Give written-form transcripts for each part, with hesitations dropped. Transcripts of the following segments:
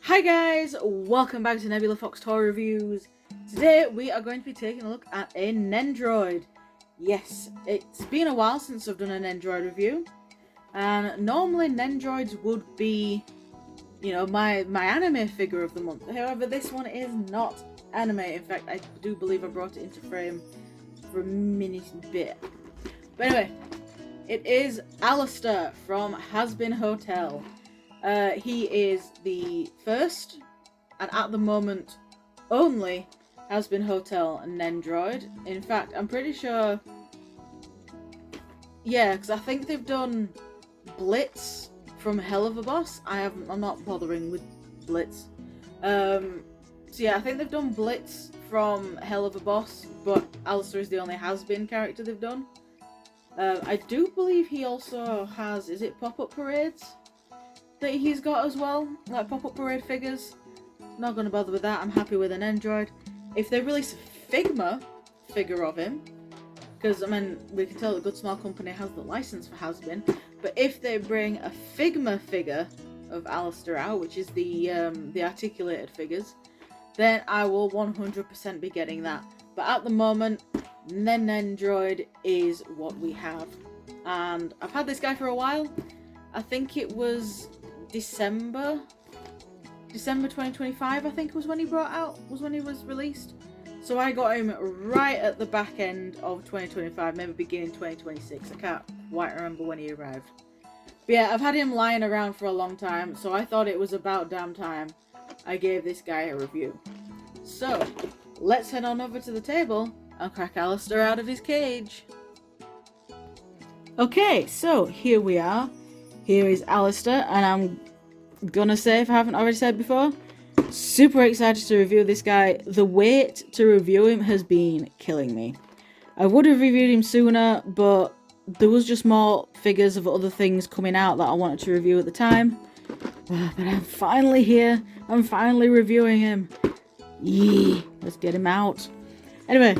Hi guys, welcome back to Nebula Fox Toy Reviews. Today we are going to be taking a look at a Nendoroid. Yes, it's been a while since I've done a Nendoroid review, and normally Nendoroids would be, my anime figure of the month. However, this one is not anime. In fact, I do believe I brought it into frame for a mini bit. But anyway, it is Alastor from Hazbin Hotel. He is the first, and at the moment, only Hazbin Hotel Nendoroid. In fact, I'm pretty sure, yeah, because I think they've done Blitz from Hell of a Boss. I'm not bothering with Blitz. So yeah, I think they've done Blitz from Hell of a Boss, but Alastor is the only Hazbin character they've done. I do believe he also has, is it Pop-Up Parades that he's got as well, like pop-up parade figures. Not gonna bother with that. I'm happy with an Nendoroid. If they release a Figma figure of him, because I mean we can tell the Good Small Company has the license for Hazbin, but if they bring a Figma figure of Alastor out, which is the articulated figures, then I will 100% be getting that. But at the moment, Nendoroid is what we have, and I've had this guy for a while. I think it was December 2025, I think was when he was released. So I got him right at the back end of 2025, maybe beginning 2026. I can't quite remember when he arrived. But yeah, I've had him lying around for a long time, so I thought it was about damn time I gave this guy a review. So let's head on over to the table and crack Alastor out of his cage. Okay, so here we are. Here is Alastor, and I'm gonna say, if I haven't already said before, super excited to review this guy. The wait to review him has been killing me. I would have reviewed him sooner, but there was just more figures of other things coming out that I wanted to review at the time. But I'm finally here. I'm finally reviewing him. Yee, let's get him out. Anyway,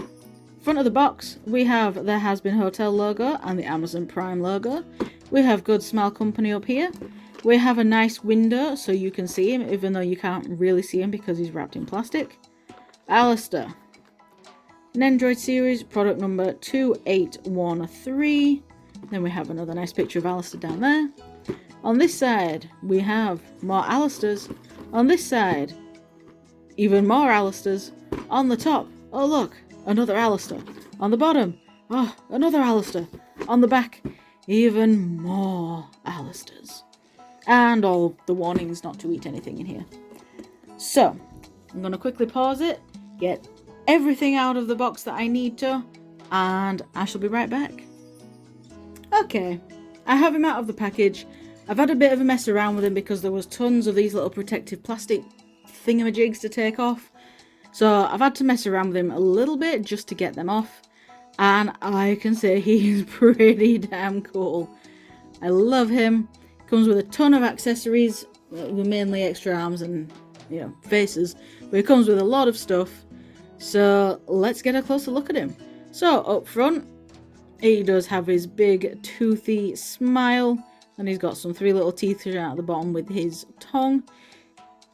front of the box, we have the Hazbin Hotel logo and the Amazon Prime logo. We have Good Small Company up here. We have a nice window so you can see him, even though you can't really see him because he's wrapped in plastic. Alastor. Nendoroid series, product number 2813. Then we have another nice picture of Alastor down there. On this side, we have more Alastors. On this side, even more Alastors. On the top, oh look, another Alastor. On the bottom, oh, another Alastor. On the back, even more Alastors. And all the warnings not to eat anything in here. So, I'm going to quickly pause it, get everything out of the box that I need to, and I shall be right back. Okay, I have him out of the package. I've had a bit of a mess around with him because there was tons of these little protective plastic thingamajigs to take off. So I've had to mess around with him a little bit just to get them off. And I can say he's pretty damn cool. I love him. Comes with a ton of accessories, with mainly extra arms and, faces. But he comes with a lot of stuff. So let's get a closer look at him. So up front, he does have his big toothy smile. And he's got some 3 little teeth out at the bottom with his tongue.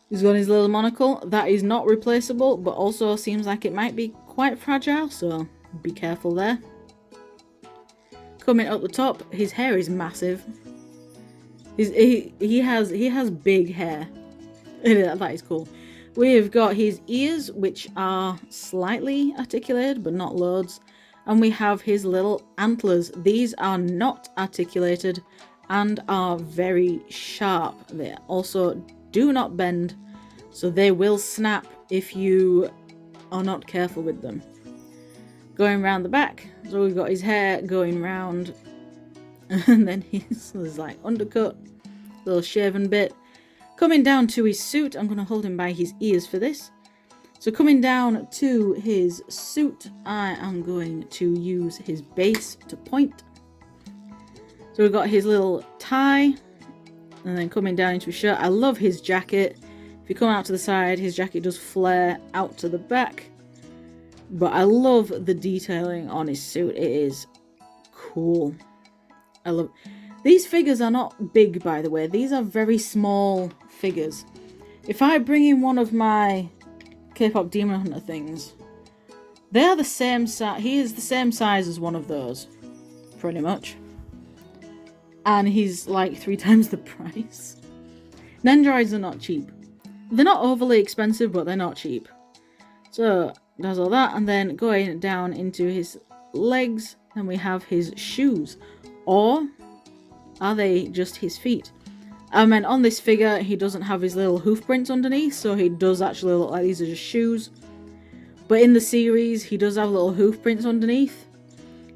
He's got his little monocle. That is not replaceable, but also seems like it might be quite fragile. So be careful there. Coming up the top, his hair is massive. He has big hair. That is cool. We've got his ears, which are slightly articulated, but not loads. And we have his little antlers. These are not articulated and are very sharp. They also do not bend, so they will snap if you are not careful with them. Going round the back, so we've got his hair going round, and then his like undercut, little shaven bit. Coming down to his suit, I'm going to hold him by his ears for this. So coming down to his suit, I am going to use his base to point. So we've got his little tie, and then coming down into his shirt. I love his jacket. If you come out to the side, his jacket does flare out to the back. But I love the detailing on his suit. It is cool. I love... These figures are not big, by the way. These are very small figures. If I bring in one of my K-pop Demon Hunter things, they are the same size. He is the same size as one of those, pretty much. And he's like 3 times the price. Nendoroids are not cheap. They're not overly expensive, but they're not cheap. So, does all that, and then going down into his legs, and we have his shoes. Or are they just his feet? I mean, on this figure, he doesn't have his little hoof prints underneath, so he does actually look like these are just shoes. But in the series, he does have little hoof prints underneath.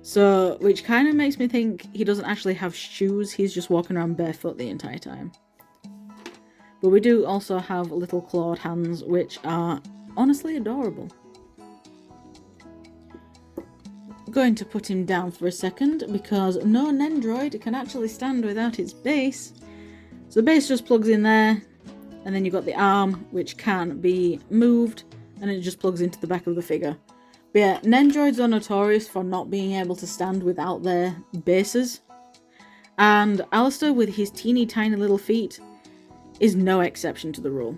So, which kind of makes me think he doesn't actually have shoes, he's just walking around barefoot the entire time. But we do also have little clawed hands, which are honestly adorable. I'm going to put him down for a second, because no Nendoroid can actually stand without its base. So the base just plugs in there, and then you've got the arm, which can be moved, and it just plugs into the back of the figure. But yeah, Nendoroids are notorious for not being able to stand without their bases. And Alastor, with his teeny tiny little feet, is no exception to the rule.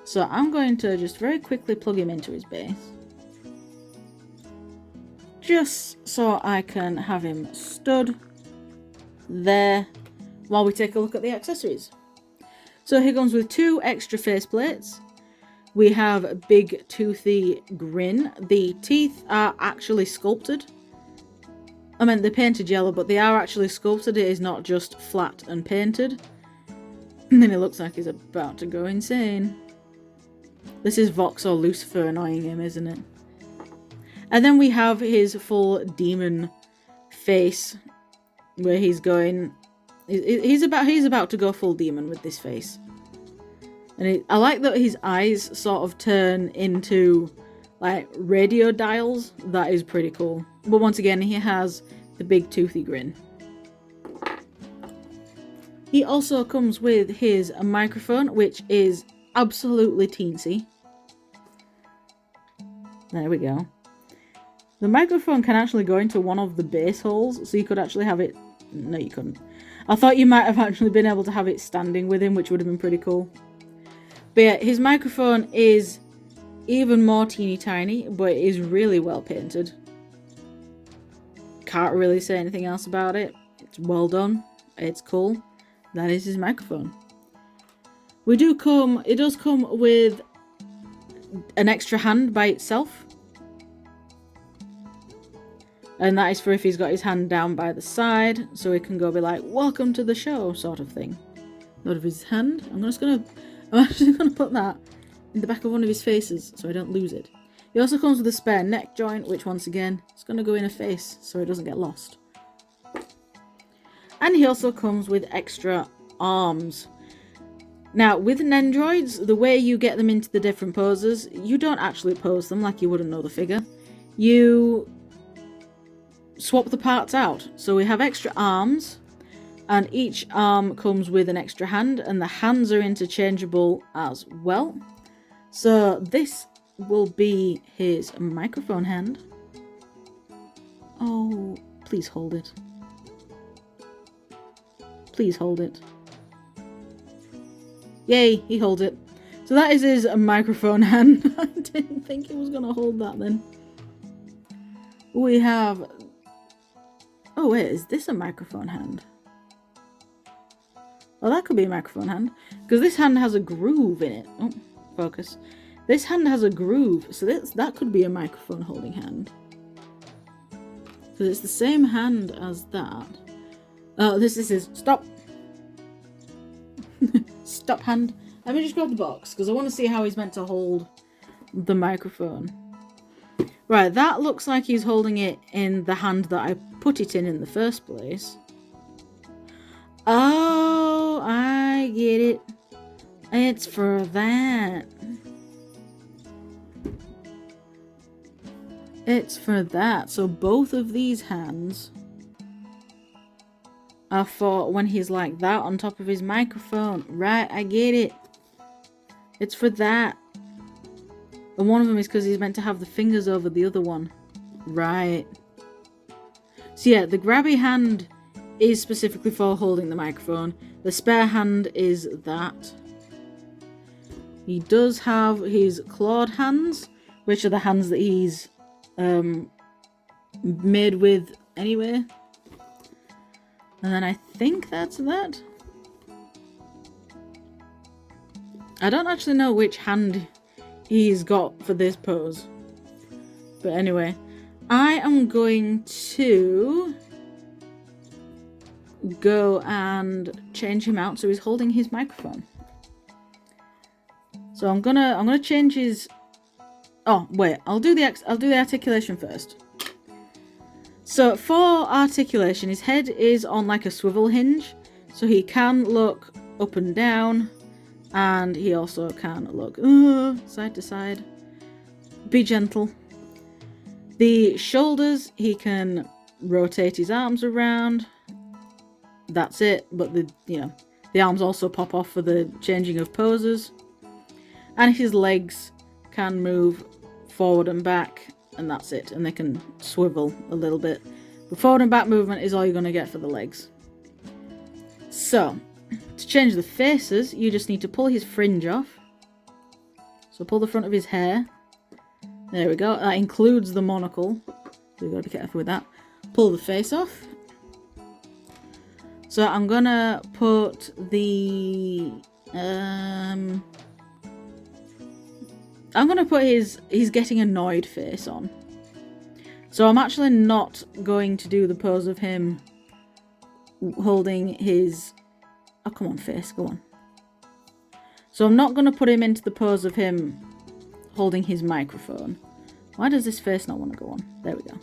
So I'm going to just very quickly plug him into his base. Just so I can have him stood there while we take a look at the accessories. So he comes with 2 extra faceplates. We have a big toothy grin. The teeth are actually sculpted. I mean, they're painted yellow, but they are actually sculpted. It is not just flat and painted. And then it looks like he's about to go insane. This is Vox or Lucifer annoying him, isn't it? And then we have his full demon face, where he's going... He's about to go full demon with this face. And I like that his eyes sort of turn into, like, radio dials. That is pretty cool. But once again, he has the big toothy grin. He also comes with his microphone, which is absolutely teensy. There we go. The microphone can actually go into one of the base holes, so you could actually have it... No, you couldn't. I thought you might have actually been able to have it standing with him, which would have been pretty cool. But yeah, his microphone is even more teeny tiny, but it is really well painted. Can't really say anything else about it. It's well done. It's cool. That is his microphone. It does come with an extra hand by itself. And that is for if he's got his hand down by the side, so he can go be like, welcome to the show, sort of thing. Not of his hand. I'm actually going to put that in the back of one of his faces, so I don't lose it. He also comes with a spare neck joint, which once again, is going to go in a face, so he doesn't get lost. And he also comes with extra arms. Now, with Nendoroids, the way you get them into the different poses, you don't actually pose them like you wouldn't know the figure. You swap the parts out. So we have extra arms, and each arm comes with an extra hand, and the hands are interchangeable as well. So this will be his microphone hand. Oh, please hold it. Please hold it. Yay, he holds it. So that is his microphone hand. I didn't think he was going to hold that then. We have... Oh wait, is this a microphone hand? Oh, that could be a microphone hand. Because this hand has a groove in it. Oh, focus. This hand has a groove, so that could be a microphone holding hand. Because it's the same hand as that. Oh, this is... Stop! Stop hand. Let me just grab the box, because I want to see how he's meant to hold the microphone. Right, that looks like he's holding it in the hand that I put it in the first place. Oh, I get it. It's for that. It's for that. So both of these hands are for when he's like that on top of his microphone. Right, I get it. It's for that. And one of them is because he's meant to have the fingers over the other one. Right. So yeah, the grabby hand is specifically for holding the microphone. The spare hand is that. He does have his clawed hands, which are the hands that he's made with anyway. And then I think that's that. I don't actually know which hand he's got for this pose. But anyway, I am going to go and change him out so he's holding his microphone. So I'm gonna change his. Oh wait, I'll do the articulation first. So for articulation, his head is on like a swivel hinge, so he can look up and down, and he also can look side to side. Be gentle. The shoulders, he can rotate his arms around. That's it, but the arms also pop off for the changing of poses. And his legs can move forward and back, and that's it. And they can swivel a little bit. But forward and back movement is all you're going to get for the legs. So, to change the faces, you just need to pull his fringe off. So pull the front of his hair. There we go. That includes the monocle. So you've got to be careful with that. Pull the face off. So I'm going to put the... I'm going to put his getting annoyed face on. So I'm actually not going to do the pose of him holding his... Oh, come on, face, go on. So I'm not going to put him into the pose of him holding his microphone. Why does this face not want to go on? There we go.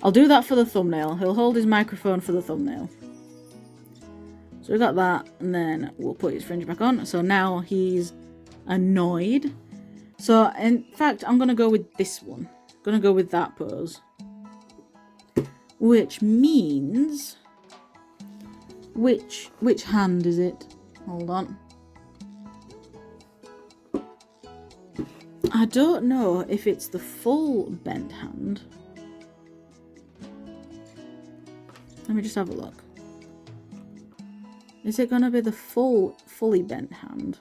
I'll do that for the thumbnail. He'll hold his microphone for the thumbnail. So we got that, and then we'll put his fringe back on. So now he's annoyed. So in fact, I'm going to go with this one. I'm going to go with that pose. Which means... Which hand is it? Hold on. I don't know if it's the full bent hand. Let me just have a look. Is it going to be the fully bent hand?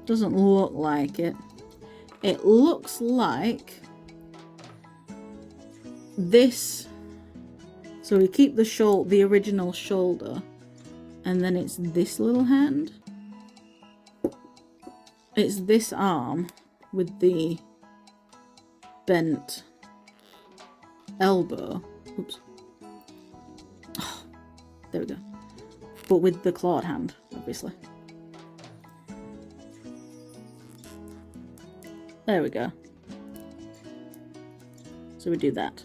Doesn't look like it. It looks like this. So we keep the original shoulder, and then it's this little hand. It's this arm with the bent elbow. Oops. Oh, there we go. But with the clawed hand, obviously. There we go. So we do that.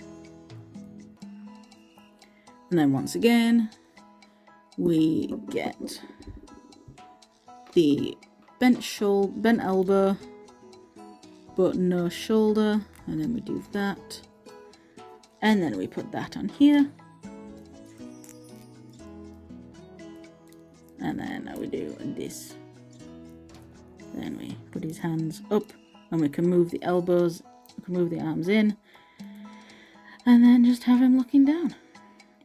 And then once again, we get the bent elbow, but no shoulder. And then we do that. And then we put that on here. And then we do this. Then we put his hands up, and we can move the elbows, we can move the arms in, and then just have him looking down.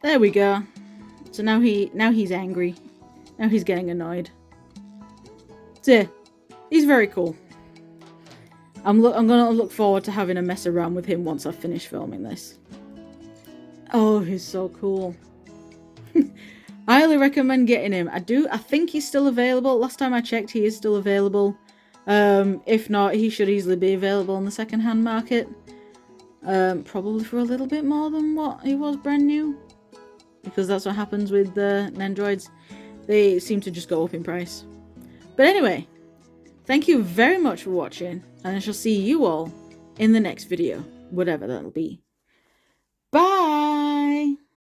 There we go. So now he's angry. Now he's getting annoyed. So he's very cool. I'm gonna look forward to having a mess around with him once I've finished filming this. Oh, he's so cool. I highly recommend getting him. I think he's still available. Last time I checked, he is still available. If not, he should easily be available on the second-hand market. Probably for a little bit more than what he was brand new. Because that's what happens with the Nendoroids. They seem to just go up in price. But anyway, thank you very much for watching. And I shall see you all in the next video. Whatever that'll be. Bye!